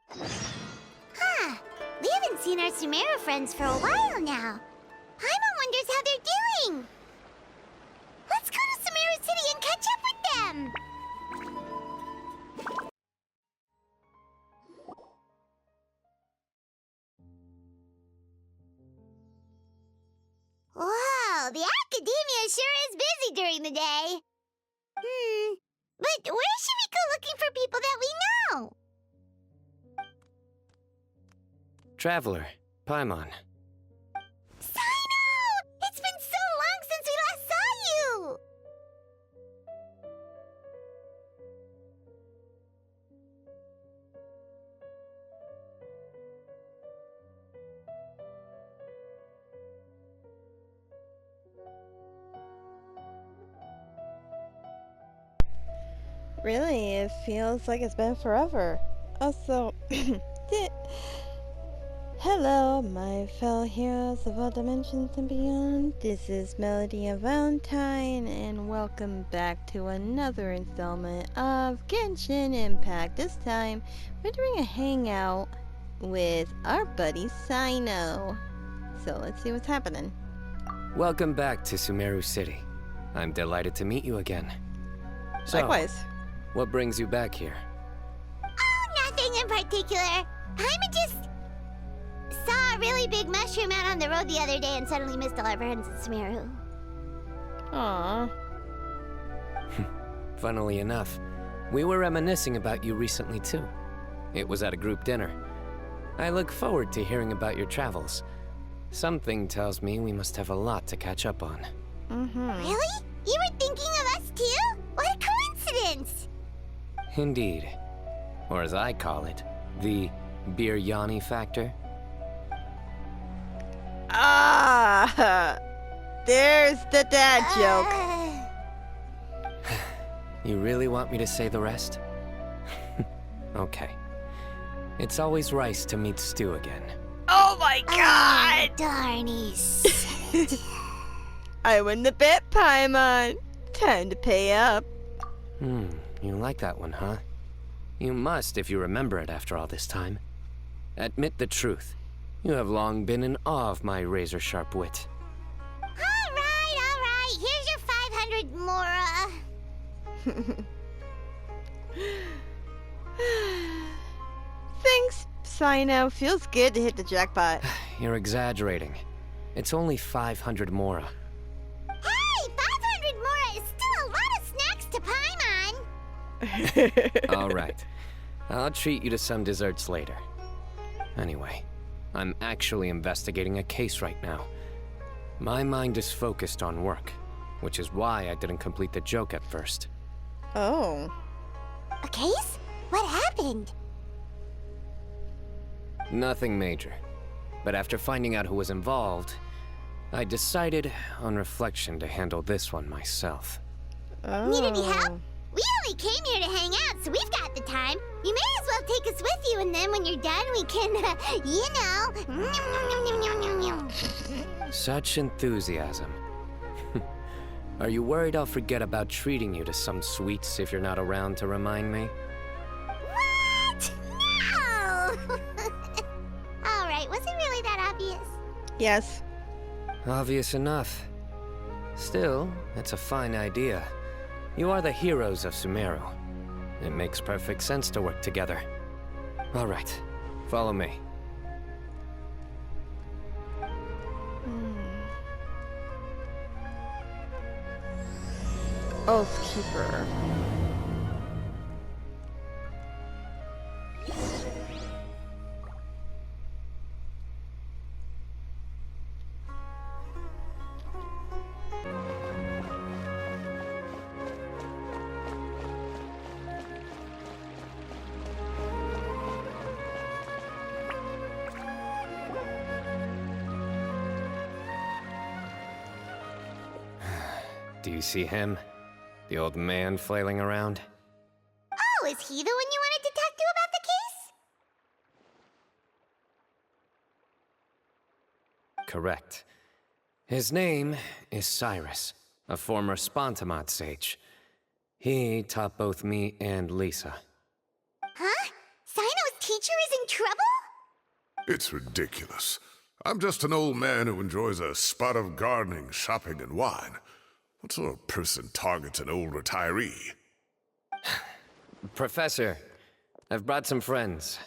Huh. We haven't seen our Sumeru friends for a while now. Paimon wonders how they're doing. Let's go to Sumeru City and catch up with them. Wow, the academia sure is busy during the day. But where should we go looking for people that we know? Traveler, Paimon. Sino! It's been so long since we last saw you! Really, it feels like it's been forever. Also, hello, my fellow heroes of all dimensions and beyond. This is Melody of Valentine, and welcome back to another installment of Genshin Impact. This time, we're doing a hangout with our buddy Sino. So let's see what's happening. Welcome back to Sumeru City. I'm delighted to meet you again. So, Likewise. what brings you back here? Oh, nothing in particular. Paimon just saw a really big mushroom out on the road the other day and suddenly missed all our friends at Sumeru. Aww. Funnily enough, we were reminiscing about you recently too. It was at a group dinner. I look forward to hearing about your travels. Something tells me we must have a lot to catch up on. Really? You were thinking of us too? What a coincidence! Indeed. Or as I call it, the Biryani factor. Ah! There's the dad joke. You really want me to say the rest? Okay. It's always rice to meet Stu again. Oh my god! Oh, darnies. I win the bet, Paimon. Time to pay up. You like that one, huh? You must if you remember it after all this time. Admit the truth. You have long been in awe of my razor-sharp wit. All right. Here's your 500 Mora. Thanks, Sino. Feels good to hit the jackpot. You're exaggerating. It's only 500 Mora. Hey, 500 Mora is still a lot of snacks to Paimon. All right. I'll treat you to some desserts later. Anyway, I'm actually investigating a case right now. My mind is focused on work, which is why I didn't complete the joke at first. Oh. A case? What happened? Nothing major. But after finding out who was involved, I decided, on reflection, to handle this one myself. Oh. Need any help? We only came here to hang out, so we've got the time. You may as well take us with you, and then when you're done, we can, Such enthusiasm. Are you worried I'll forget about treating you to some sweets if you're not around to remind me? What? No! All right, was it really that obvious? Yes. Obvious enough. Still, it's a fine idea. You are the heroes of Sumeru. It makes perfect sense to work together. All right, follow me. Oathkeeper. Do you see him? The old man flailing around? Oh, is he the one you wanted to talk to about the case? Correct. His name is Cyrus, a former Spontamot sage. He taught both me and Lisa. Huh? Sino's teacher is in in trouble? It's ridiculous. I'm just an old man who enjoys a spot of gardening, shopping, and wine. What sort of person targets an old retiree? Professor, I've brought some friends.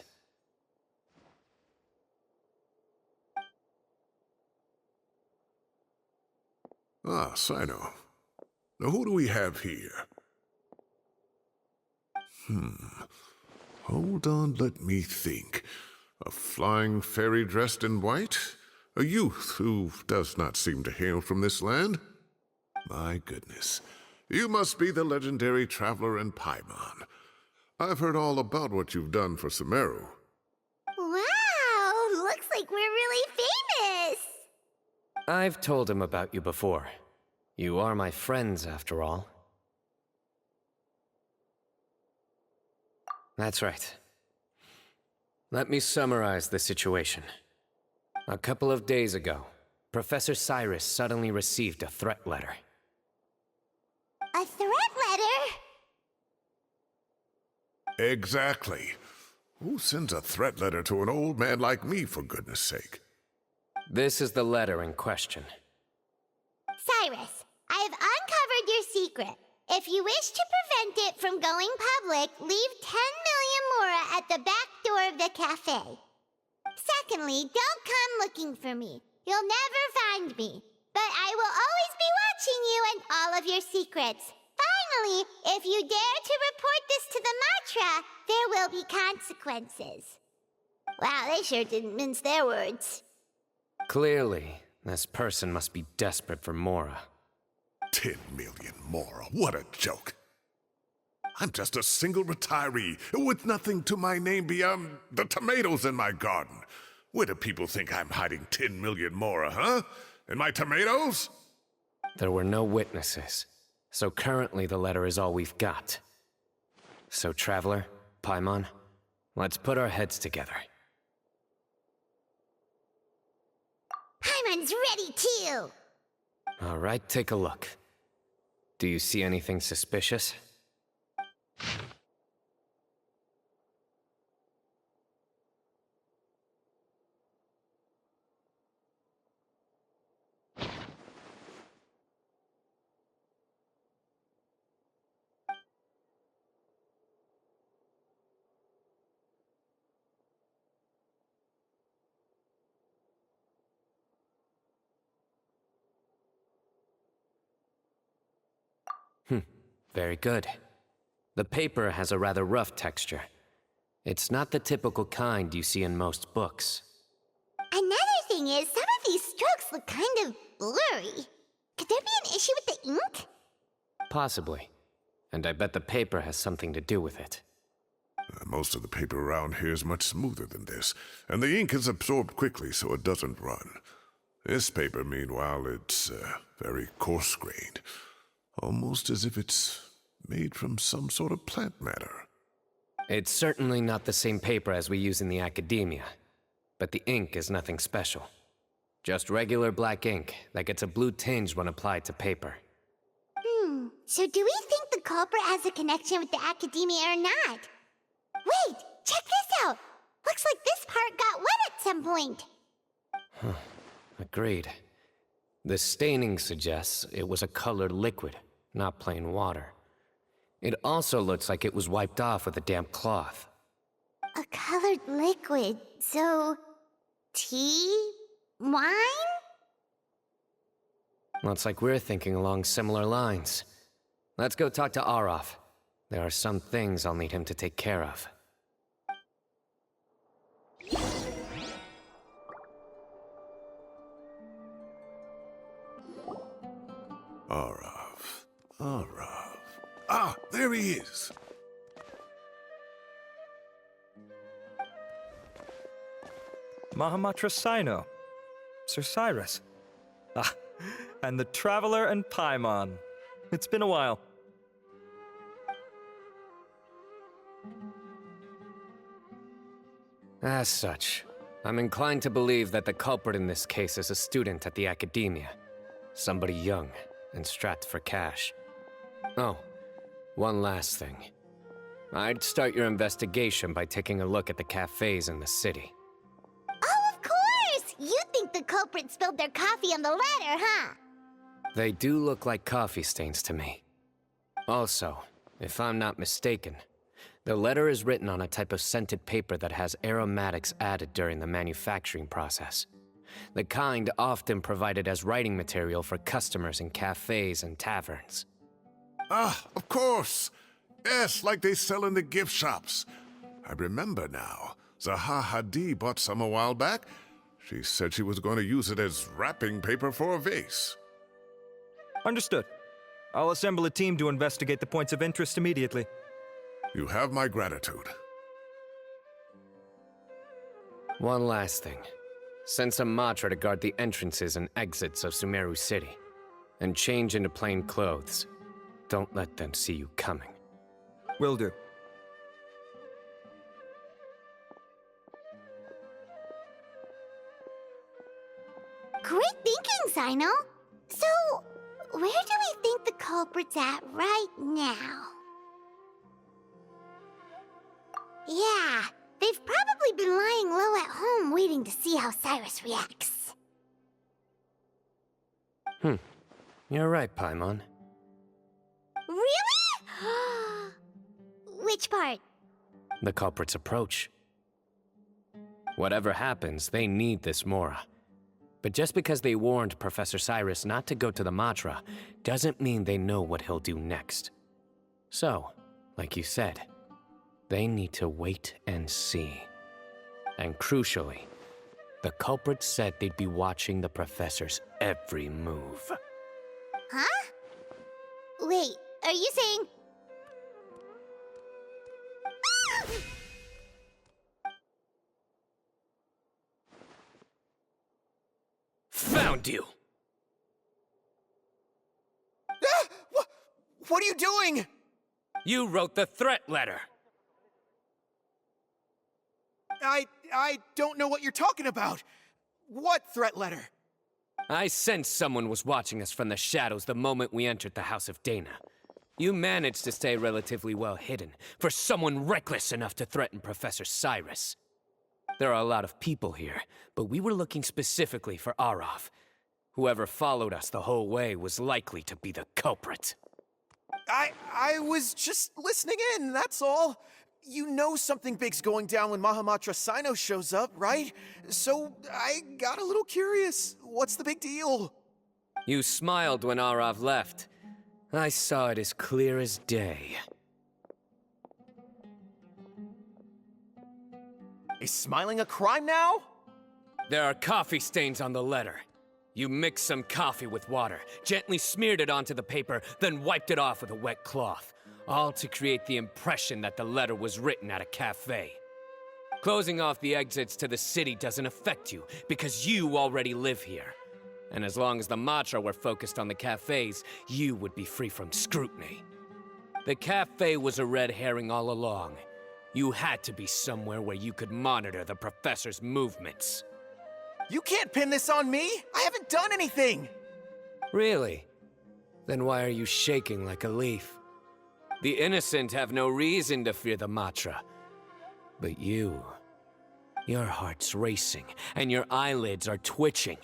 Ah, Sino. Now who do we have here? Hold on, let me think. A flying fairy dressed in white? A youth who does not seem to hail from this land? My goodness. You must be the legendary traveler in Paimon. I've heard all about what you've done for Sumeru. Wow, looks like we're really famous. I've told him about you before. You are my friends, after all. That's right. Let me summarize the situation. A couple of days ago, Professor Cyrus suddenly received a threat letter. A threat letter? Exactly. Who sends a threat letter to an old man like me, for goodness sake? This is the letter in question. Cyrus, I have uncovered your secret. If you wish to prevent it from going public, leave 10 million mora at the back door of the cafe. Secondly, don't come looking for me. You'll never find me. But I will always be watching you and all of your secrets. Finally, if you dare to report this to the Matra, there will be consequences. Wow, they sure didn't mince their words. Clearly, this person must be desperate for Mora. 10 million mora, what a joke. I'm just a single retiree with nothing to my name beyond the tomatoes in my garden. Where do people think I'm hiding 10 million mora, huh? In my tomatoes? There were no witnesses, so currently the letter is all we've got. So, Traveler, Paimon, let's put our heads together. Paimon's ready too! All right, take a look. Do you see anything suspicious? Very good. The paper has a rather rough texture. It's not the typical kind you see in most books. Another thing is, some of these strokes look kind of blurry. Could there be an issue with the ink? Possibly. And I bet the paper has something to do with it. Most of the paper around here is much smoother than this, and the ink is absorbed quickly so it doesn't run. This paper, meanwhile, it's very coarse-grained. Almost as if it's made from some sort of plant matter. It's certainly not the same paper as we use in the academia, but the ink is nothing special. Just regular black ink that gets a blue tinge when applied to paper. So do we think the culprit has a connection with the academia or not? Wait, check this out! Looks like this part got wet at some point. Agreed. The staining suggests it was a colored liquid, not plain water. It also looks like it was wiped off with a damp cloth. A colored liquid, so... tea? Wine? Looks like we're thinking along similar lines. Let's go talk to Arof. There are some things I'll need him to take care of. Arav. Ah, there he is. Mahamatra Sino, Sir Cyrus. Ah, and the Traveler and Paimon. It's been a while. As such, I'm inclined to believe that the culprit in this case is a student at the academia. Somebody young and strapped for cash. Oh, one last thing. I'd start your investigation by taking a look at the cafes in the city. Oh, of course! You think the culprit spilled their coffee on the ladder, huh? They do look like coffee stains to me. Also, if I'm not mistaken, the letter is written on a type of scented paper that has aromatics added during the manufacturing process. The kind often provided as writing material for customers in cafes and taverns. Ah, of course. Yes, like they sell in the gift shops. I remember now. Zaha Hadid bought some a while back. She said she was going to use it as wrapping paper for a vase. Understood. I'll assemble a team to investigate the points of interest immediately. You have my gratitude. One last thing. Send some Matra to guard the entrances and exits of Sumeru City. And change into plain clothes. Don't let them see you coming. Will do. Great thinking, Sino. So, where do we think the culprit's at right now? Yeah, they've probably been lying low at home waiting to see how Cyrus reacts. You're right, Paimon. Really? Which part? The culprit's approach. Whatever happens, they need this Mora. But just because they warned Professor Cyrus not to go to the Matra, doesn't mean they know what he'll do next. So, like you said, they need to wait and see. And crucially, the culprit said they'd be watching the Professor's every move. Huh? Wait, are you saying... Found you! What are you doing? You wrote the threat letter! I don't know what you're talking about. What threat letter? I sensed someone was watching us from the shadows the moment we entered the House of Dana. You managed to stay relatively well hidden for someone reckless enough to threaten Professor Cyrus. There are a lot of people here, but we were looking specifically for Arav. Whoever followed us the whole way was likely to be the culprit. I was just listening in, that's all. You know something big's going down when Mahamatra Sino shows up, right? So I got a little curious. What's the big deal? You smiled when Arav left. I saw it as clear as day. Is smiling a crime now? There are coffee stains on the letter. You mixed some coffee with water, gently smeared it onto the paper, then wiped it off with a wet cloth, all to create the impression that the letter was written at a cafe. Closing off the exits to the city doesn't affect you, because you already live here. And as long as the Matra were focused on the cafes, you would be free from scrutiny. The cafe was a red herring all along. You had to be somewhere where you could monitor the Professor's movements. You can't pin this on me! I haven't done anything! Really? Then why are you shaking like a leaf? The innocent have no reason to fear the Matra. But you... your heart's racing, and your eyelids are twitching.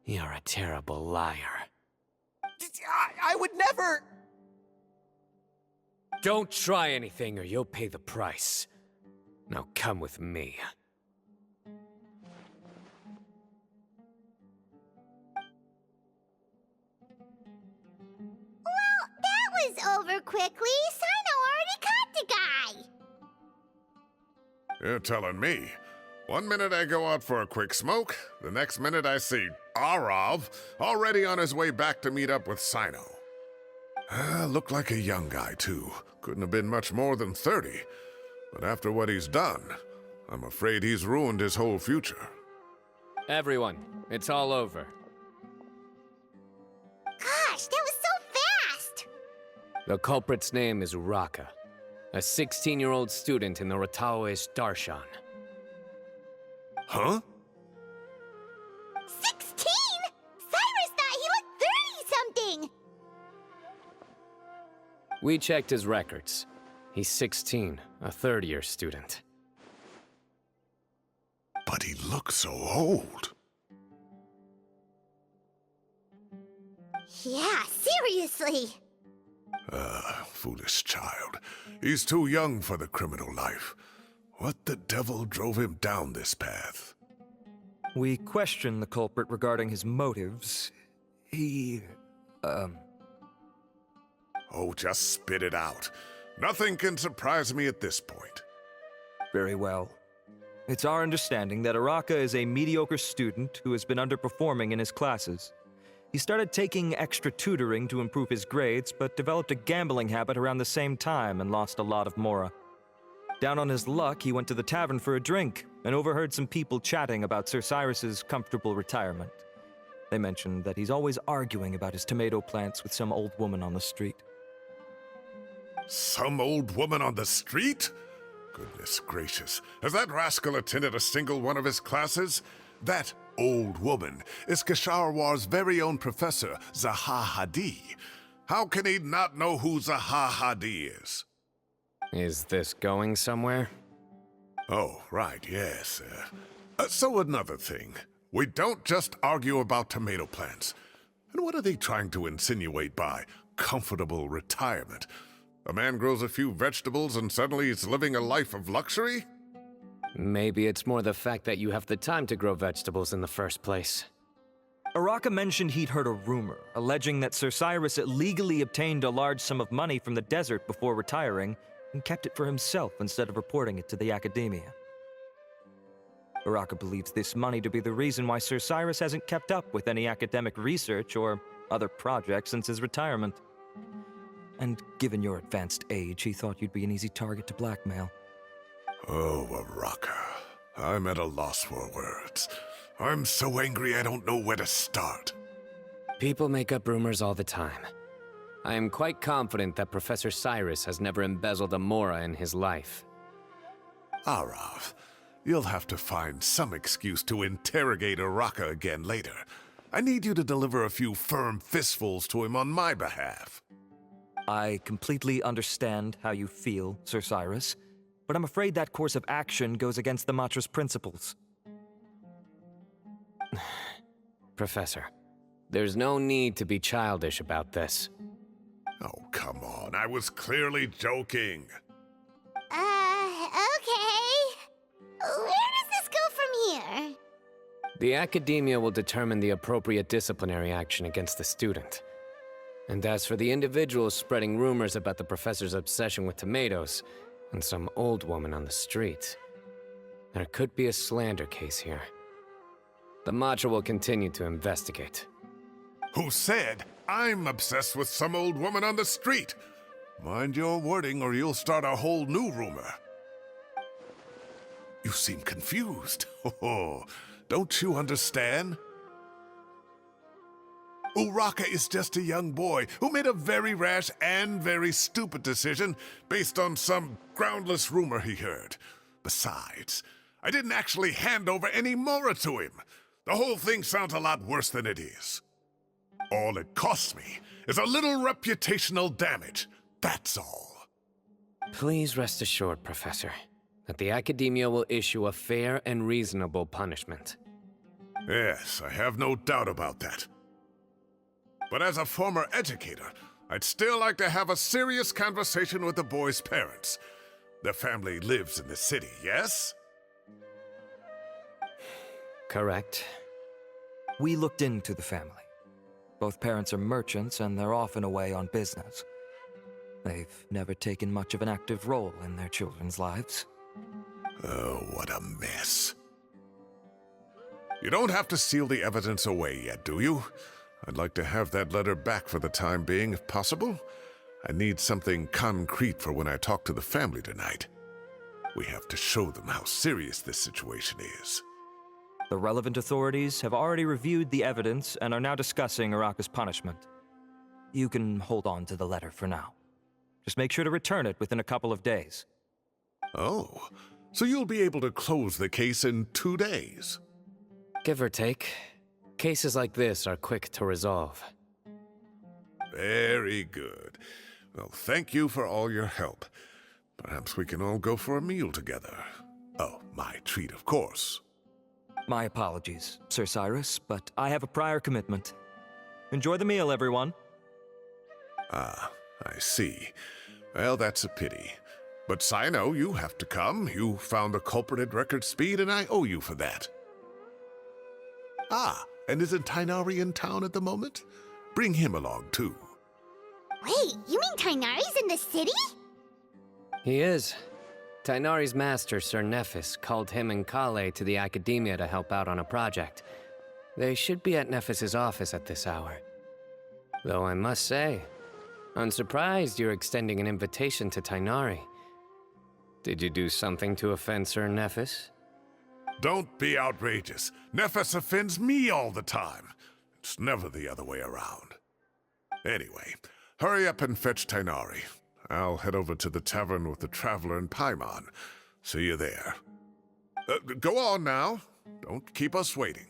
You're a terrible liar. I would never... Don't try anything or you'll pay the price. Now come with me. Well, that was over quickly. Sino already caught the guy. You're telling me. One minute I go out for a quick smoke, the next minute I see Arav already on his way back to meet up with Sino. Looked like a young guy, too. Couldn't have been much more than 30. But after what he's done, I'm afraid he's ruined his whole future. Everyone, it's all over. Gosh, that was so fast! The culprit's name is Uraka, a 16-year-old student in the Rataoist Darshan. Huh? 16? Cyrus thought he looked 30-something! We checked his records. He's 16, a third-year student. But he looks so old. Yeah, seriously. Foolish child. He's too young for the criminal life. What the devil drove him down this path? We questioned the culprit regarding his motives. Oh, just spit it out. Nothing can surprise me at this point. Very well. It's our understanding that Araka is a mediocre student who has been underperforming in his classes. He started taking extra tutoring to improve his grades, but developed a gambling habit around the same time and lost a lot of mora. Down on his luck, he went to the tavern for a drink and overheard some people chatting about Sir Cyrus's comfortable retirement. They mentioned that he's always arguing about his tomato plants with some old woman on the street. Some old woman on the street? Goodness gracious. Has that rascal attended a single one of his classes? That old woman is Keshawar's very own professor, Zaha Hadid. How can he not know who Zaha Hadid is? Is this going somewhere? Oh, right, yes. So another thing. We don't just argue about tomato plants. And what are they trying to insinuate by comfortable retirement? A man grows a few vegetables and suddenly he's living a life of luxury? Maybe it's more the fact that you have the time to grow vegetables in the first place. Araka mentioned he'd heard a rumor, alleging that Sir Cyrus illegally obtained a large sum of money from the desert before retiring and kept it for himself instead of reporting it to the academia. Araka believes this money to be the reason why Sir Cyrus hasn't kept up with any academic research or other projects since his retirement. And given your advanced age, he thought you'd be an easy target to blackmail. Oh, Araka. I'm at a loss for words. I'm so angry I don't know where to start. People make up rumors all the time. I am quite confident that Professor Cyrus has never embezzled a mora in his life. Arav, you'll have to find some excuse to interrogate Araka again later. I need you to deliver a few firm fistfuls to him on my behalf. I completely understand how you feel, Sir Cyrus, but I'm afraid that course of action goes against the Matra's principles. Professor, there's no need to be childish about this. Oh, come on. I was clearly joking. Okay. Where does this go from here? The academia will determine the appropriate disciplinary action against the student. And as for the individuals spreading rumors about the professor's obsession with tomatoes and some old woman on the street, there could be a slander case here. The Matra will continue to investigate. Who said I'm obsessed with some old woman on the street? Mind your wording or you'll start a whole new rumor. You seem confused. Oh, don't you understand? Uraka is just a young boy who made a very rash and very stupid decision based on some groundless rumor he heard. Besides, I didn't actually hand over any mora to him. The whole thing sounds a lot worse than it is. All it costs me is a little reputational damage. That's all. Please rest assured, Professor, that the Academia will issue a fair and reasonable punishment. Yes, I have no doubt about that. But as a former educator, I'd still like to have a serious conversation with the boy's parents. Their family lives in the city, yes? Correct. We looked into the family. Both parents are merchants and they're often away on business. They've never taken much of an active role in their children's lives. Oh, what a mess. You don't have to seal the evidence away yet, do you? I'd like to have that letter back for the time being, if possible. I need something concrete for when I talk to the family tonight. We have to show them how serious this situation is. The relevant authorities have already reviewed the evidence and are now discussing Araka's punishment. You can hold on to the letter for now. Just make sure to return it within a couple of days. Oh, so you'll be able to close the case in 2 days? Give or take. Cases like this are quick to resolve. Very good. Well, thank you for all your help. Perhaps we can all go for a meal together. Oh, my treat, of course. My apologies, Sir Cyrus, but I have a prior commitment. Enjoy the meal, everyone. Ah, I see. Well, that's a pity. But Cyno, you have to come. You found the culprit at record speed, and I owe you for that. Ah, and isn't Tighnari in town at the moment? Bring him along, too. Wait, you mean Tighnari's in the city? He is. Tighnari's master, Sir Nephis, called him and Kale to the Academia to help out on a project. They should be at Nephis's office at this hour. Though I must say, I'm surprised you're extending an invitation to Tighnari. Did you do something to offend Sir Nephis? Don't be outrageous. Nephis offends me all the time. It's never the other way around. Anyway, hurry up and fetch Tighnari. I'll head over to the tavern with the Traveler and Paimon. See you there. Go on now. Don't keep us waiting.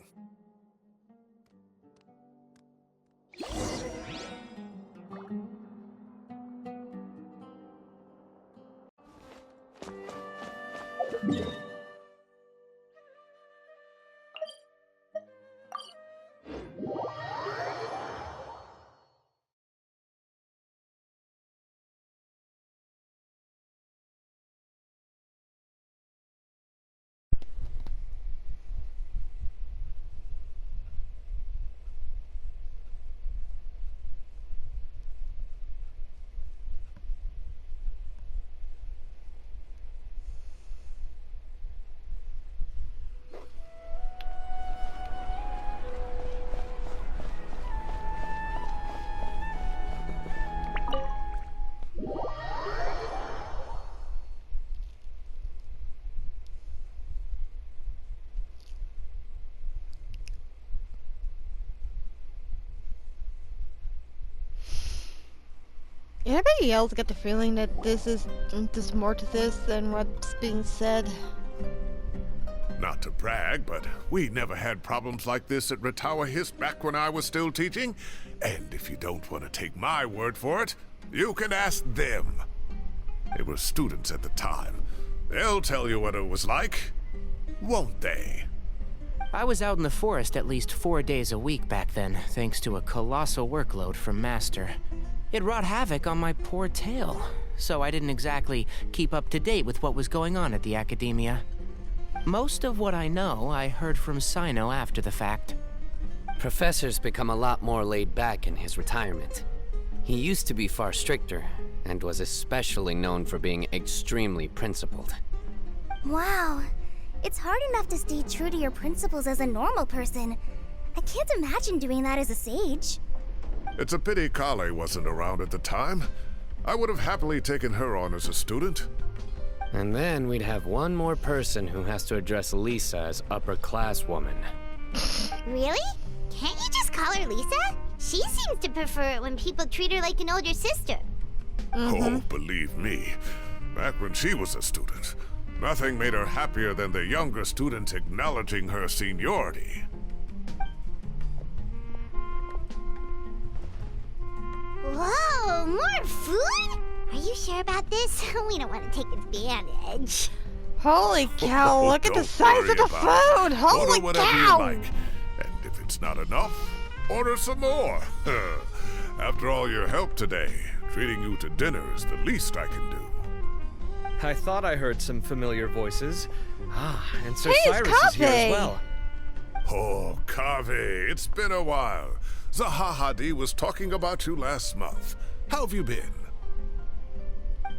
Anybody else get the feeling that there's more to this than what's being said? Not to brag, but we never had problems like this at Ratawa Hist back when I was still teaching. And if you don't want to take my word for it, you can ask them. They were students at the time. They'll tell you what it was like, won't they? I was out in the forest at least 4 days a week back then, thanks to a colossal workload from Master. It wrought havoc on my poor tail, so I didn't exactly keep up to date with what was going on at the Academia. Most of what I know, I heard from Cyno after the fact. Professor's become a lot more laid back in his retirement. He used to be far stricter, and was especially known for being extremely principled. Wow. It's hard enough to stay true to your principles as a normal person. I can't imagine doing that as a sage. It's a pity Kale wasn't around at the time. I would have happily taken her on as a student. And then we'd have one more person who has to address Lisa as upper-class woman. Really? Can't you just call her Lisa? She seems to prefer it when people treat her like an older sister. Oh, believe me, back when she was a student, nothing made her happier than the younger students acknowledging her seniority. Whoa, more food? Are you sure about this? We don't want to take advantage. Holy cow, look at the Don't size worry of the about food! it. Holy Order whatever cow! you like. And if it's not enough, order some more. After all your help today, treating you to dinner is the least I can do. I thought I heard some familiar voices. Ah, and Sir Hey, it's Cyrus is here Kaveh. as well. Oh, Kaveh, it's been a while. Zahahadi was talking about you last month. How have you been?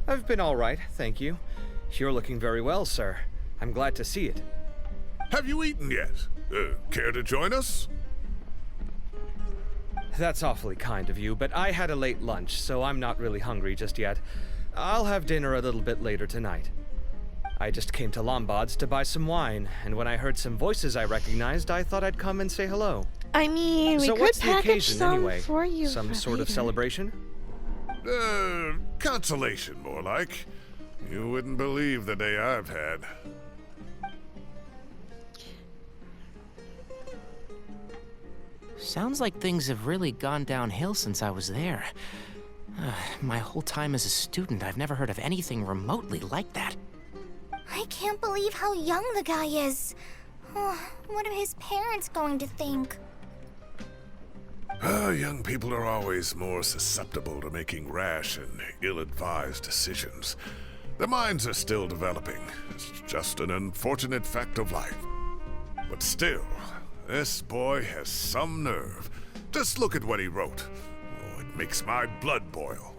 I've been all right, thank you. You're looking very well, sir. I'm glad to see it. Have you eaten yet? Care to join us? That's awfully kind of you, but I had a late lunch, so I'm not really hungry just yet. I'll have dinner a little bit later tonight. I just came to Lombard's to buy some wine, and when I heard some voices I recognized, I thought I'd come and say hello. I mean, we So could what's the package occasion some anyway? for you Some for sort of later. celebration? Consolation, more like. You wouldn't believe the day I've had. Sounds like things have really gone downhill since I was there. My whole time as a student, I've never heard of anything remotely like that. I can't believe how young the guy is. Oh, what are his parents going to think? Young people are always more susceptible to making rash and ill-advised decisions. Their minds are still developing. It's just an unfortunate fact of life. But still, this boy has some nerve. Just look at what he wrote. Oh, it makes my blood boil.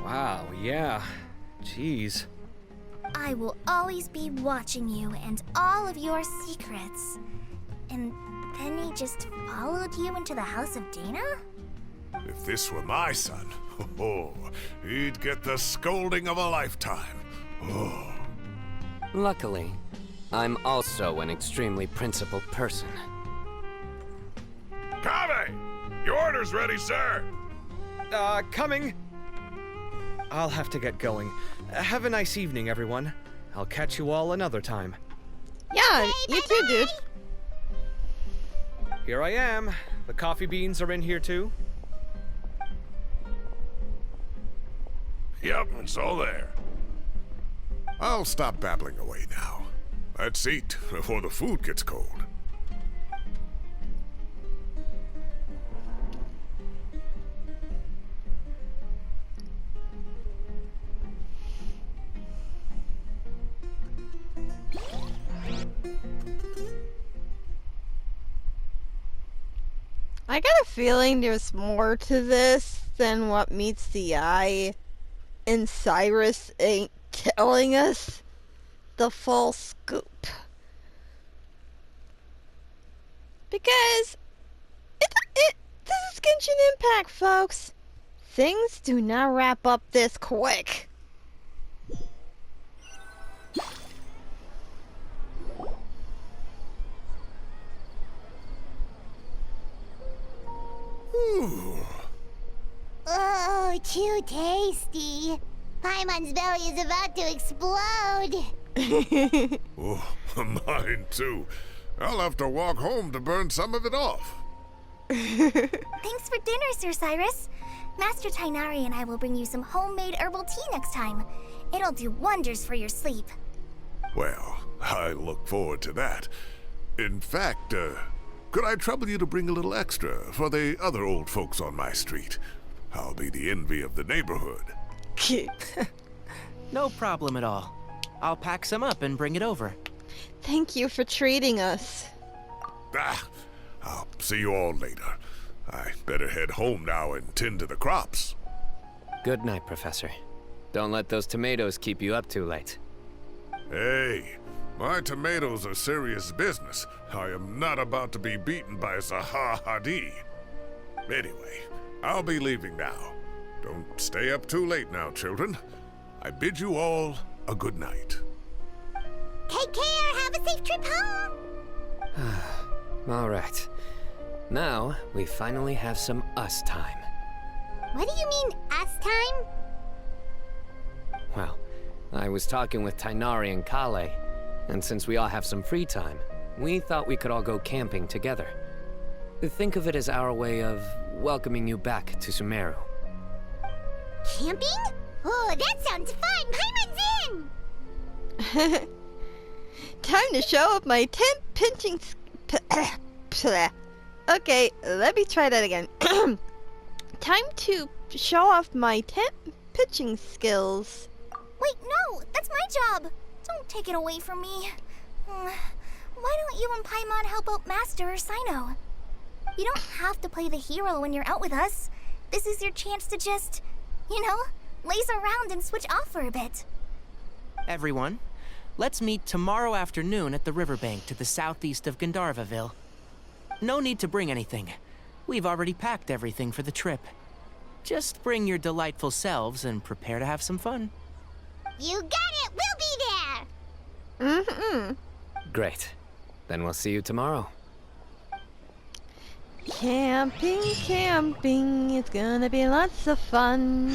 Wow, yeah. Jeez. I will always be watching you and all of your secrets. And then he just followed you into the house of Dana? If this were my son, he'd get the scolding of a lifetime. Oh. Luckily, I'm also an extremely principled person. Kaveh! Your order's ready, sir! Coming. I'll have to get going. Have a nice evening, everyone. I'll catch you all another time. Yeah, you too, dude. Here I am. The coffee beans are in here too. Yep, it's all there. I'll stop babbling away now. Let's eat before the food gets cold. I got a feeling there's more to this than what meets the eye, and Cyrus ain't telling us the full scoop. Because this is Genshin Impact, folks. Things do not wrap up this quick. Oh, too tasty. Paimon's belly is about to explode. Oh, mine too. I'll have to walk home to burn some of it off. Thanks for dinner, Sir Cyrus. Master Tighnari and I will bring you some homemade herbal tea next time. It'll do wonders for your sleep. Well, I look forward to that. In fact, could I trouble you to bring a little extra for the other old folks on my street? I'll be the envy of the neighborhood. No problem at all. I'll pack some up and bring it over. Thank you for treating us. I'll see you all later. I better head home now and tend to the crops. Good night, Professor. Don't let those tomatoes keep you up too late. Hey, my tomatoes are serious business. I am not about to be beaten by Zaha Hadid. Anyway, I'll be leaving now. Don't stay up too late now, children. I bid you all a good night. Take care. Have a safe trip home. All right. Now, we finally have some us time. What do you mean, us time? Well, I was talking with Tighnari and Kale, and since we all have some free time, we thought we could all go camping together. Think of it as our way of welcoming you back to Sumeru. Camping? Oh, that sounds fun. Paimon's in. Time to show off my tent pinching. Okay, let me try that again. Time to show off my tent pitching skills. Wait, no, that's my job. Don't take it away from me. Why don't you and Paimon help out Master or Sino? You don't have to play the hero when you're out with us. This is your chance to just, laze around and switch off for a bit. Everyone, let's meet tomorrow afternoon at the riverbank to the southeast of Gandharvaville. No need to bring anything. We've already packed everything for the trip. Just bring your delightful selves and prepare to have some fun. You got it! We'll be there! Mm-hmm. Great. Then we'll see you tomorrow. Camping, camping, it's gonna be lots of fun.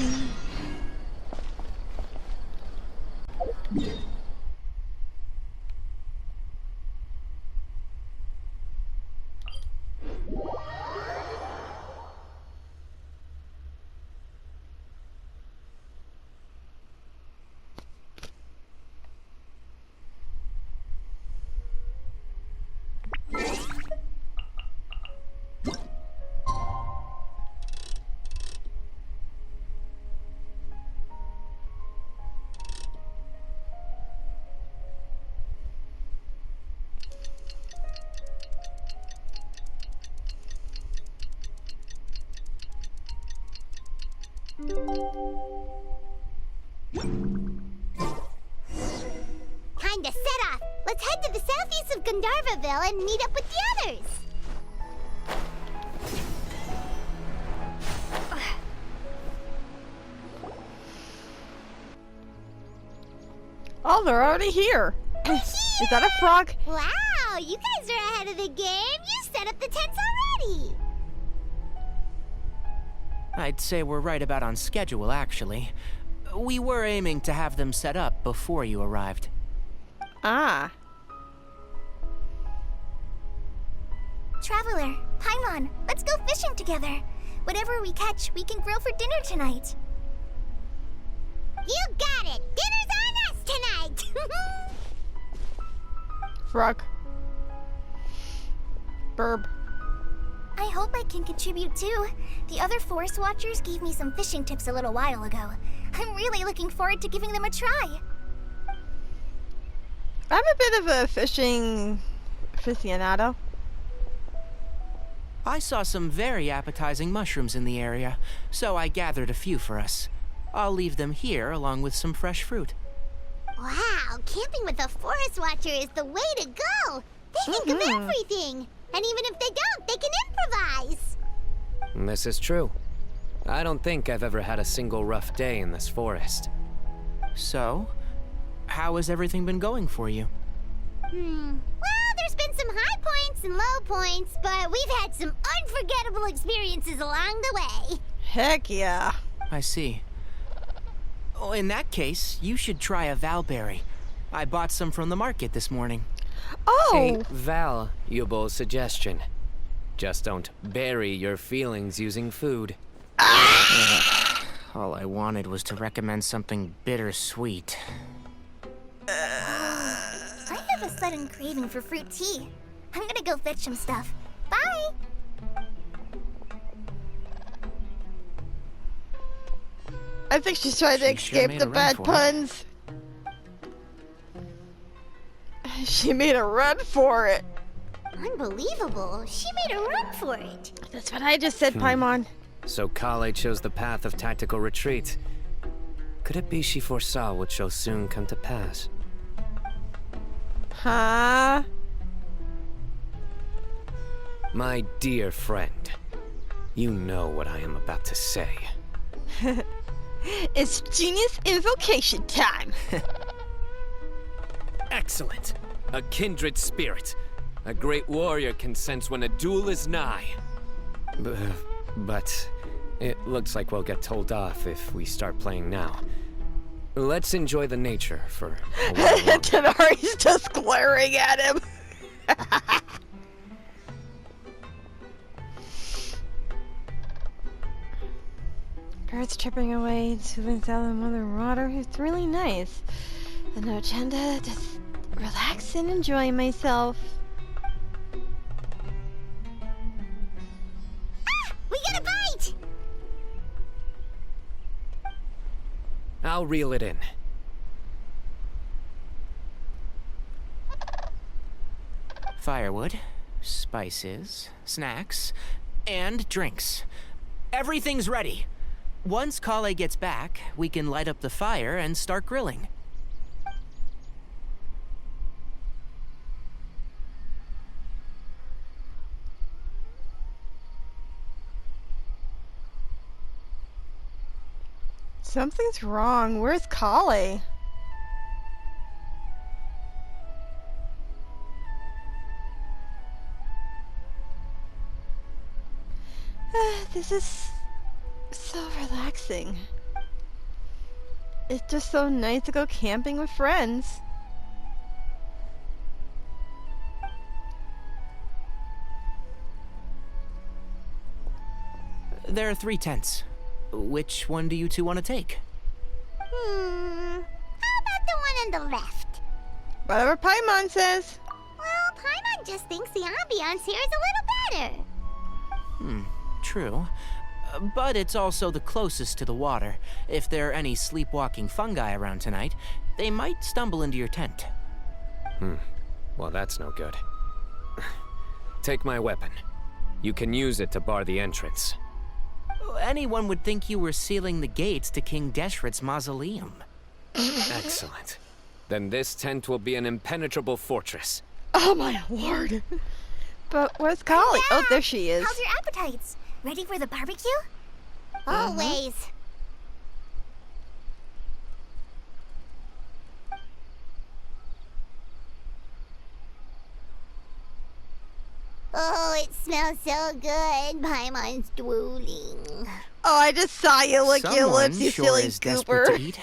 Time to set off. Let's head to the southeast of Gandharvaville and meet up with the others. Oh, they're already here. Is that a frog? Wow, you guys are ahead of the game. You set up the tents already. I'd say we're right about on schedule, actually. We were aiming to have them set up before you arrived. Ah. Traveler, Paimon, let's go fishing together. Whatever we catch, we can grill for dinner tonight. You got it. Dinner's on us tonight. Frog. Burb. I hope I can contribute too. The other Forest Watchers gave me some fishing tips a little while ago. I'm really looking forward to giving them a try. I'm a bit of a fishing aficionado. I saw some very appetizing mushrooms in the area, so I gathered a few for us. I'll leave them here along with some fresh fruit. Wow, camping with a Forest Watcher is the way to go. They think of everything. And even if they don't, they can improvise. This is true. I don't think I've ever had a single rough day in this forest. So, how has everything been going for you? Well, there's been some high points and low points, but we've had some unforgettable experiences along the way. Heck yeah. I see. Oh, in that case, you should try a Valberry. I bought some from the market this morning. Oh! A valuable suggestion. Just don't bury your feelings using food. All I wanted was to recommend something bittersweet. I have a sudden craving for fruit tea. I'm gonna go fetch some stuff. Bye! I think she's trying to She sure escape made the a run bad for it. puns. She made a run for it. Unbelievable. She made a run for it. That's what I just said, Paimon. So Kale chose the path of tactical retreat. Could it be she foresaw what shall soon come to pass? Huh? My dear friend, you know what I am about to say. It's genius invocation time. Excellent! A kindred spirit. A great warrior can sense when a duel is nigh. But it looks like we'll get told off if we start playing now. Let's enjoy the nature for a while longer. Tenari's just glaring at him. Birds chirping away, soothing sound of mother water. It's really nice. And no agenda, just relax and enjoy myself. We got a bite! I'll reel it in. Firewood, spices, snacks, and drinks. Everything's ready. Once Kale gets back, we can light up the fire and start grilling. Something's wrong. Where's Kale? This is so relaxing. It's just so nice to go camping with friends. There are 3 tents. Which one do you two want to take? How about the one on the left? Whatever Paimon says. Well, Paimon just thinks the ambiance here is a little better. True. But it's also the closest to the water. If there are any sleepwalking fungi around tonight, they might stumble into your tent. Well, that's no good. Take my weapon. You can use it to bar the entrance. Anyone would think you were sealing the gates to King Deshret's mausoleum. Excellent. Then this tent will be an impenetrable fortress. Oh my lord. But where's Kali? Oh, there she is. How's your appetites? Ready for the barbecue? Always. Oh, it smells so good. Paimon's drooling. Oh, I just saw you lick your Someone lips, you sure silly is desperate goober. to eat.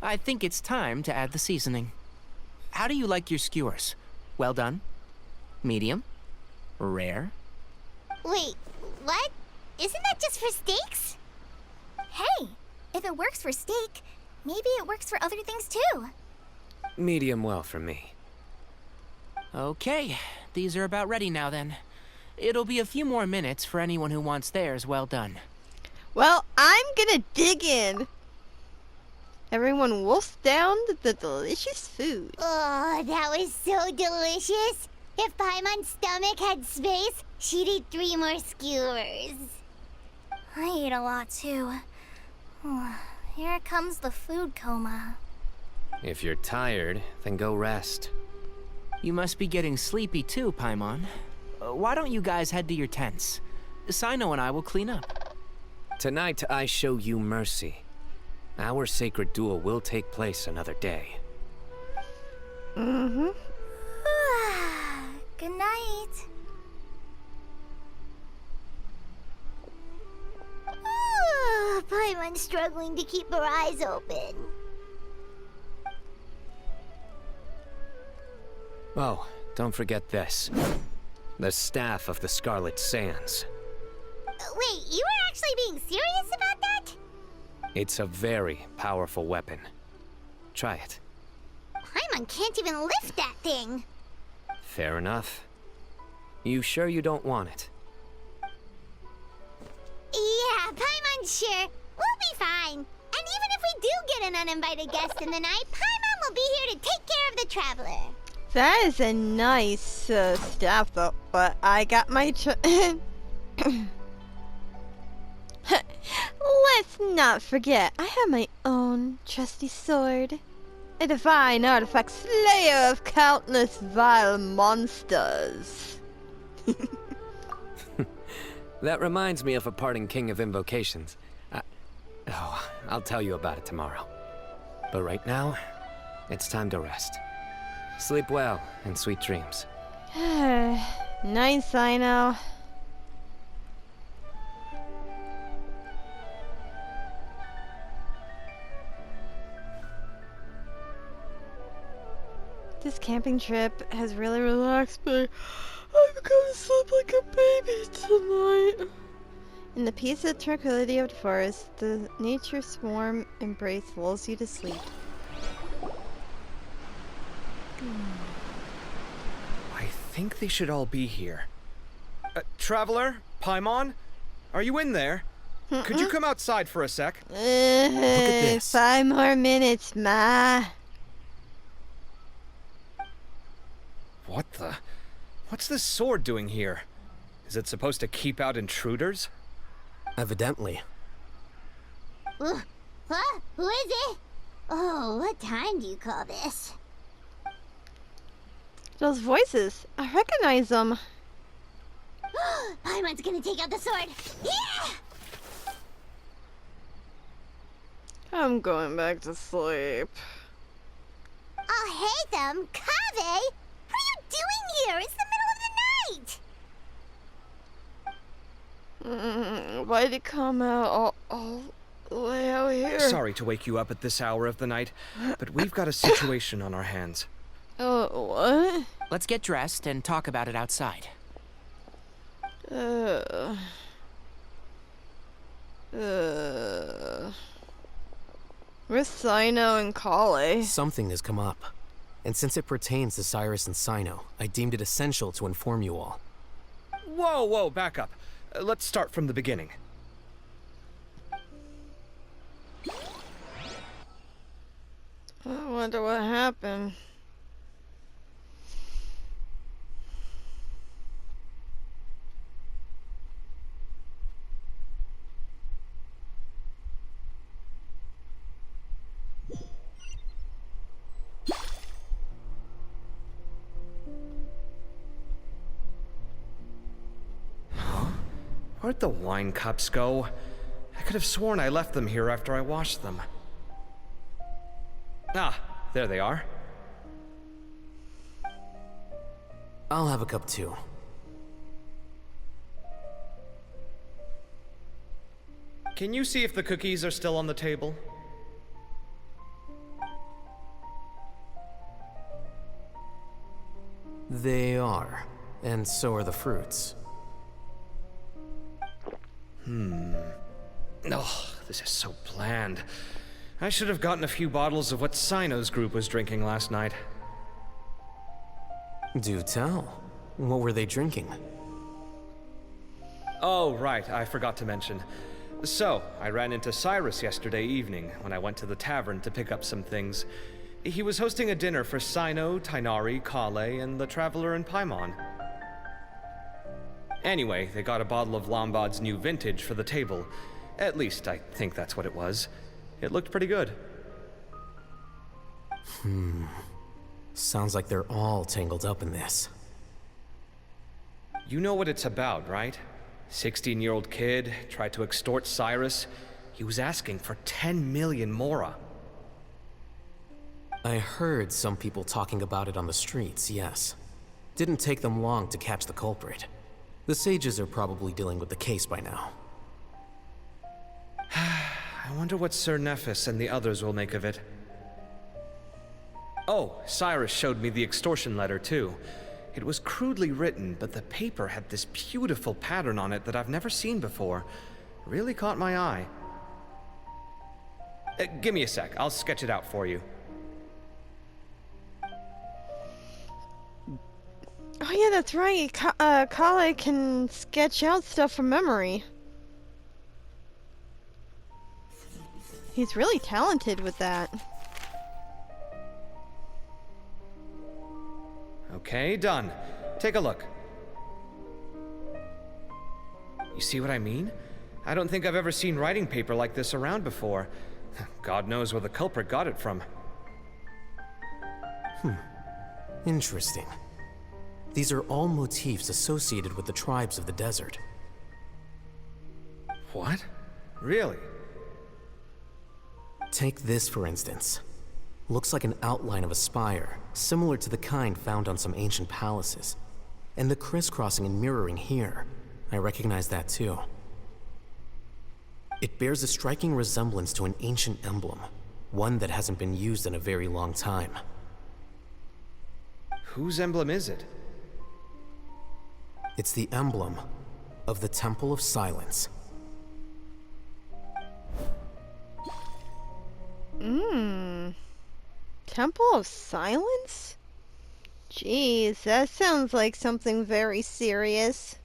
I think it's time to add the seasoning. How do you like your skewers? Well done? Medium? Rare? Wait, what? Isn't that just for steaks? Hey, if it works for steak, maybe it works for other things too. Medium well for me. Okay, these are about ready now then. It'll be a few more minutes for anyone who wants theirs well done. Well, I'm gonna dig in. Everyone wolfs down the delicious food. Oh, that was so delicious. If Paimon's stomach had space, she'd eat 3 more skewers. I ate a lot too. Here comes the food coma. If you're tired, then go rest. You must be getting sleepy too, Paimon. Why don't you guys head to your tents? Sino and I will clean up. Tonight I show you mercy. Our sacred duel will take place another day. Mm-hmm. Good night. Paimon's struggling to keep her eyes open. Oh, don't forget this. The Staff of the Scarlet Sands. Wait, you were actually being serious about that? It's a very powerful weapon. Try it. Paimon can't even lift that thing. Fair enough. You sure you don't want it? Yeah, Paimon's sure. We'll be fine. And even if we do get an uninvited guest in the night, Paimon will be here to take care of the traveler. That is a nice staff, though. But I got my. Let's not forget, I have my own trusty sword. A divine artifact slayer of countless vile monsters. That reminds me of a parting king of invocations. I'll tell you about it tomorrow. But right now, it's time to rest. Sleep well and sweet dreams. Nice, I know. This camping trip has really relaxed me. I'm gonna sleep like a baby tonight. In the peace and tranquility of the forest, the nature's warm embrace lulls you to sleep. I think they should all be here. Traveler? Paimon? Are you in there? Could you come outside for a sec? this. 5 more minutes, Ma. What the? What's this sword doing here? Is it supposed to keep out intruders? Evidently. Huh? Who is it? Oh, what time do you call this? Those voices, I recognize them. Paimon's gonna take out the sword. Yeah! I'm going back to sleep. Oh, hey them, Kaveh! What are you doing here? It's the middle of the night! Why'd you come out all the way out here? Sorry to wake you up at this hour of the night, but we've got a situation on our hands. Oh, what? Let's get dressed and talk about it outside. Where's Sino and Kali? Something has come up. And since it pertains to Cyrus and Sino, I deemed it essential to inform you all. Whoa, back up. Let's start from the beginning. I wonder what happened. Where'd the wine cups go? I could have sworn I left them here after I washed them. Ah, there they are. I'll have a cup too. Can you see if the cookies are still on the table? They are. And so are the fruits. Oh, this is so bland. I should have gotten a few bottles of what Sino's group was drinking last night. Do tell. What were they drinking? Oh, right, I forgot to mention. So, I ran into Cyrus yesterday evening when I went to the tavern to pick up some things. He was hosting a dinner for Sino, Tighnari, Kale, and the Traveler and Paimon. Anyway, they got a bottle of Lombard's new vintage for the table. At least, I think that's what it was. It looked pretty good. Sounds like they're all tangled up in this. You know what it's about, right? 16-year-old kid tried to extort Cyrus. He was asking for 10 million mora. I heard some people talking about it on the streets, yes. Didn't take them long to catch the culprit. The sages are probably dealing with the case by now. I wonder what Sir Nephis and the others will make of it. Oh, Cyrus showed me the extortion letter, too. It was crudely written, but the paper had this beautiful pattern on it that I've never seen before. Really caught my eye. Give me a sec, I'll sketch it out for you. Oh yeah, that's right. Kale can sketch out stuff from memory. He's really talented with that. Okay, done. Take a look. You see what I mean? I don't think I've ever seen writing paper like this around before. God knows where the culprit got it from. Interesting. These are all motifs associated with the tribes of the desert. What? Really? Take this, for instance. Looks like an outline of a spire, similar to the kind found on some ancient palaces. And the crisscrossing and mirroring here, I recognize that too. It bears a striking resemblance to an ancient emblem, one that hasn't been used in a very long time. Whose emblem is it? It's the emblem of the Temple of Silence. Temple of Silence? Jeez, that sounds like something very serious.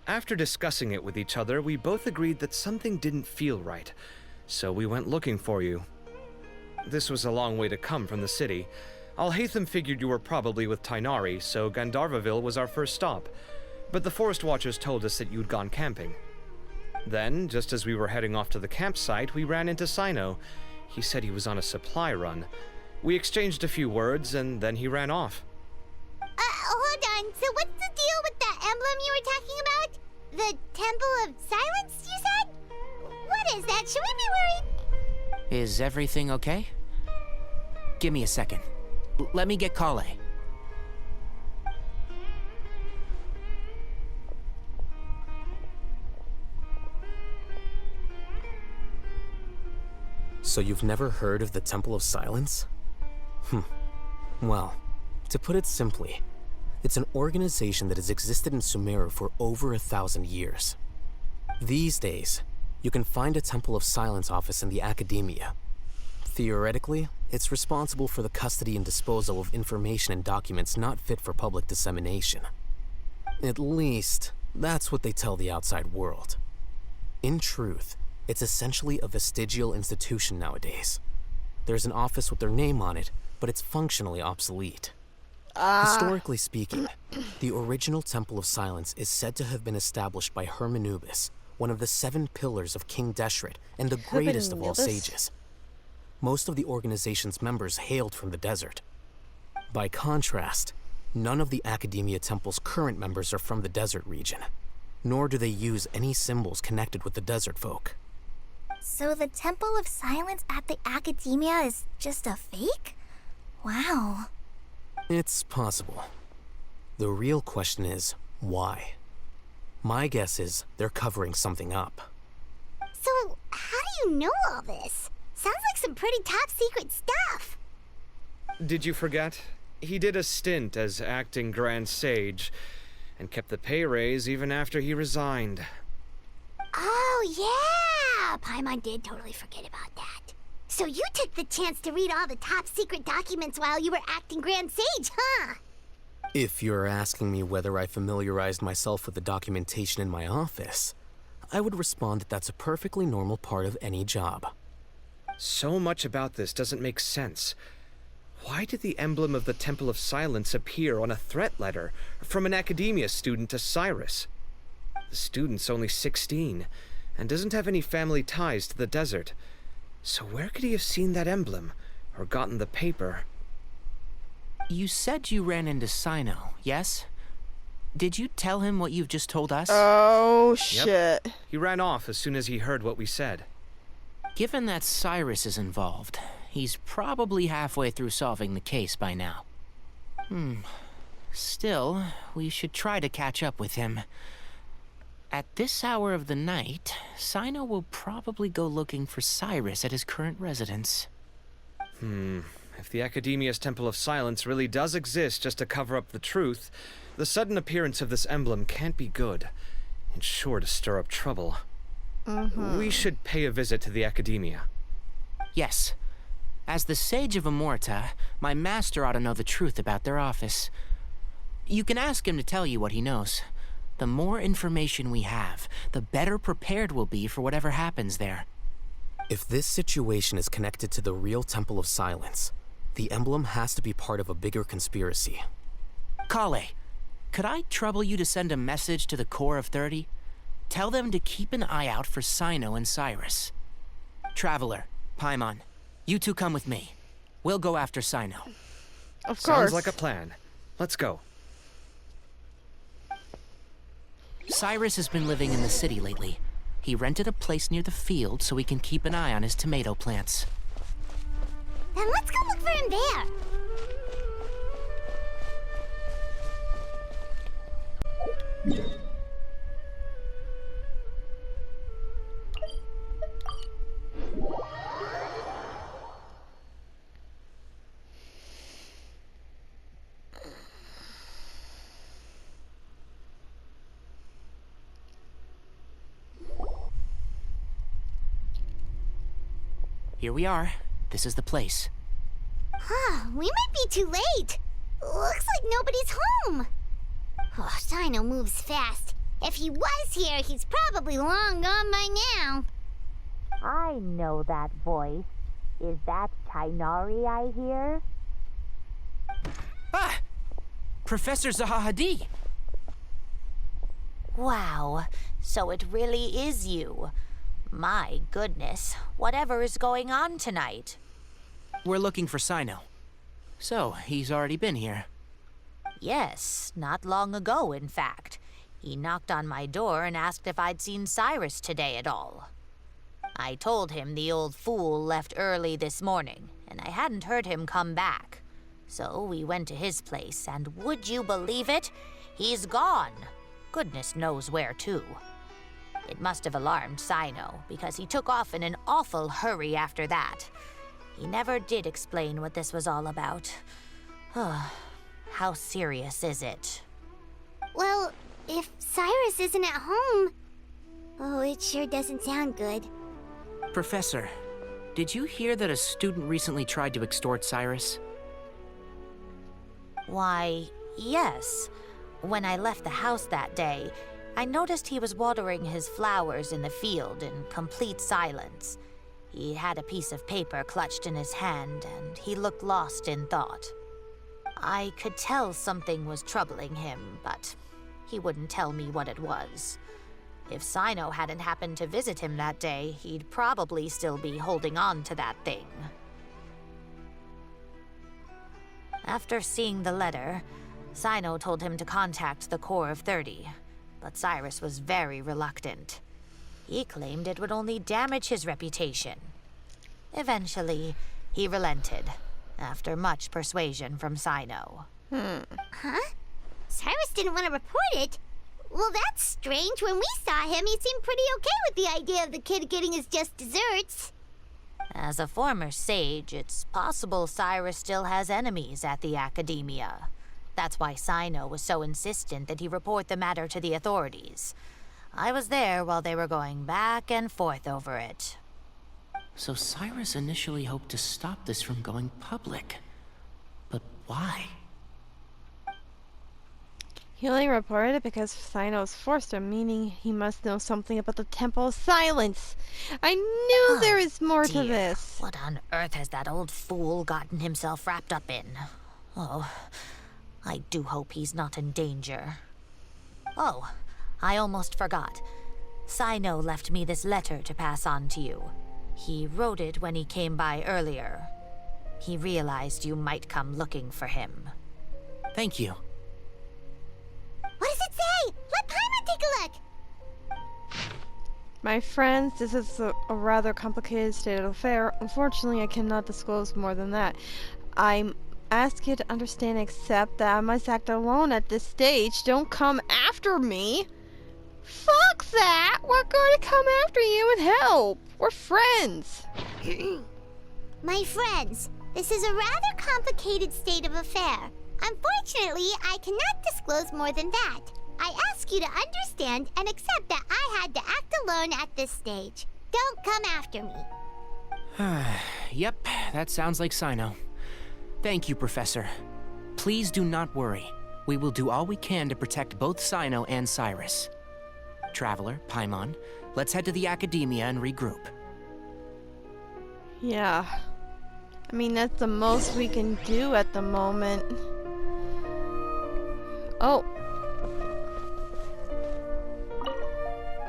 After discussing it with each other, we both agreed that something didn't feel right, so we went looking for you. This was a long way to come from the city. Alhaitham figured you were probably with Tighnari, so Gandharvaville was our first stop. But the Forest Watchers told us that you'd gone camping. Then, just as we were heading off to the campsite, we ran into Sino. He said he was on a supply run. We exchanged a few words, and then he ran off. Hold on. So what's the deal with that emblem you were talking about? The Temple of Silence, you said? What is that? Should we be worried? Is everything okay? Give me a second. Let me get Kale. So you've never heard of the Temple of Silence? Well, to put it simply, it's an organization that has existed in Sumeru for over 1,000 years. These days, you can find a Temple of Silence office in the Academia. Theoretically, it's responsible for the custody and disposal of information and documents not fit for public dissemination. At least, that's what they tell the outside world. In truth, it's essentially a vestigial institution nowadays. There's an office with their name on it, but it's functionally obsolete. Historically speaking, the original Temple of Silence is said to have been established by Hermanubis, one of the 7 pillars of King Deshret and the greatest of all sages. Most of the organization's members hailed from the desert. By contrast, none of the Academia Temple's current members are from the desert region, nor do they use any symbols connected with the desert folk. So the Temple of Silence at the Academia is just a fake? Wow. It's possible. The real question is, why? My guess is they're covering something up. So, how do you know all this? Sounds like some pretty top secret stuff. Did you forget? He did a stint as acting Grand Sage, and kept the pay raise even after he resigned. Oh, yeah! Paimon did totally forget about that. So you took the chance to read all the top secret documents while you were acting Grand Sage, huh? If you're asking me whether I familiarized myself with the documentation in my office, I would respond that that's a perfectly normal part of any job. So much about this doesn't make sense. Why did the emblem of the Temple of Silence appear on a threat letter from an Academia student to Cyrus? The student's only 16, and doesn't have any family ties to the desert. So where could he have seen that emblem, or gotten the paper? You said you ran into Sino, yes? Did you tell him what you've just told us? Oh, Yep. shit. He ran off as soon as he heard what we said. Given that Cyrus is involved, he's probably halfway through solving the case by now. Still, we should try to catch up with him. At this hour of the night, Sino will probably go looking for Cyrus at his current residence. If the Academia's Temple of Silence really does exist just to cover up the truth, the sudden appearance of this emblem can't be good. It's sure to stir up trouble. We should pay a visit to the Academia. Yes. As the Sage of Amorta, my master ought to know the truth about their office. You can ask him to tell you what he knows. The more information we have, the better prepared we'll be for whatever happens there. If this situation is connected to the real Temple of Silence, the emblem has to be part of a bigger conspiracy. Kale, could I trouble you to send a message to the Core of 30? Tell them to keep an eye out for Sino and Cyrus. Traveler, Paimon, you two come with me. We'll go after Sino. Of course. Sounds like a plan. Let's go. Cyrus has been living in the city lately. He rented a place near the field so he can keep an eye on his tomato plants. Then let's go look for him there. Here we are. This is the place. We might be too late. Looks like nobody's home. Oh, Sino moves fast. If he was here, he's probably long gone by now. I know that voice. Is that Tainari I hear? Ah! Professor Zahahadi! Wow, so it really is you. My goodness, whatever is going on tonight? We're looking for Sino. So, he's already been here. Yes, not long ago, in fact. He knocked on my door and asked if I'd seen Cyrus today at all. I told him the old fool left early this morning, and I hadn't heard him come back. So we went to his place, and would you believe it? He's gone. Goodness knows where to. It must have alarmed Sino, because he took off in an awful hurry after that. He never did explain what this was all about. How serious is it? Well, if Cyrus isn't at home... Oh, it sure doesn't sound good. Professor, did you hear that a student recently tried to extort Cyrus? Why, yes. When I left the house that day, I noticed he was watering his flowers in the field in complete silence. He had a piece of paper clutched in his hand, and he looked lost in thought. I could tell something was troubling him, but he wouldn't tell me what it was. If Cyno hadn't happened to visit him that day, he'd probably still be holding on to that thing. After seeing the letter, Cyno told him to contact the Corps of 30, but Cyrus was very reluctant. He claimed it would only damage his reputation. Eventually, he relented, after much persuasion from Cyno. Huh? Cyrus didn't want to report it? Well, that's strange. When we saw him, he seemed pretty okay with the idea of the kid getting his just desserts. As a former sage, it's possible Cyrus still has enemies at the Academia. That's why Cyno was so insistent that he report the matter to the authorities. I was there while they were going back and forth over it. So Cyrus initially hoped to stop this from going public. But why? He only reported it because Cynos forced him, meaning he must know something about the Temple of Silence. I knew there is more to this. What on earth has that old fool gotten himself wrapped up in? Oh, I do hope he's not in danger. Oh, I almost forgot. Cyno left me this letter to pass on to you. He wrote it when he came by earlier. He realized you might come looking for him. Thank you. What does it say? Let Paimon take a look. My friends, this is a rather complicated state of affair. Unfortunately, I cannot disclose more than that. I ask you to understand and accept that I must act alone at this stage. Don't come after me. Fuck that! We're going to come after you and help. We're friends. My friends, this is a rather complicated state of affair. Unfortunately, I cannot disclose more than that. I ask you to understand and accept that I had to act alone at this stage. Don't come after me. Yep, that sounds like Cyno. Thank you, Professor. Please do not worry. We will do all we can to protect both Cyno and Cyrus. Traveler, Paimon, let's head to the Academia and regroup. Yeah. I mean, that's the most we can do at the moment. Oh.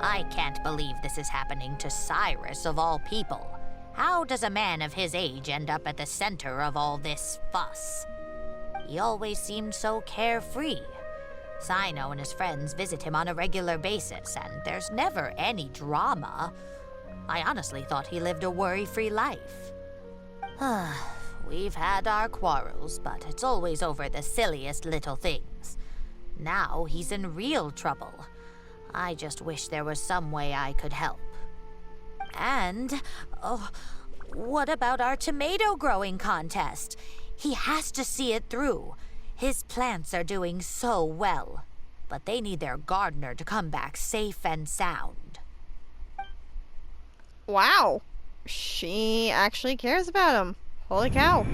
I can't believe this is happening to Cyrus of all people. How does a man of his age end up at the center of all this fuss? He always seemed so carefree. Cyno and his friends visit him on a regular basis, and there's never any drama. I honestly thought he lived a worry-free life. We've had our quarrels, but it's always over the silliest little things. Now he's in real trouble. I just wish there was some way I could help. And, what about our tomato growing contest? He has to see it through. His plants are doing so well, but they need their gardener to come back safe and sound. Wow. She actually cares about him. Holy cow.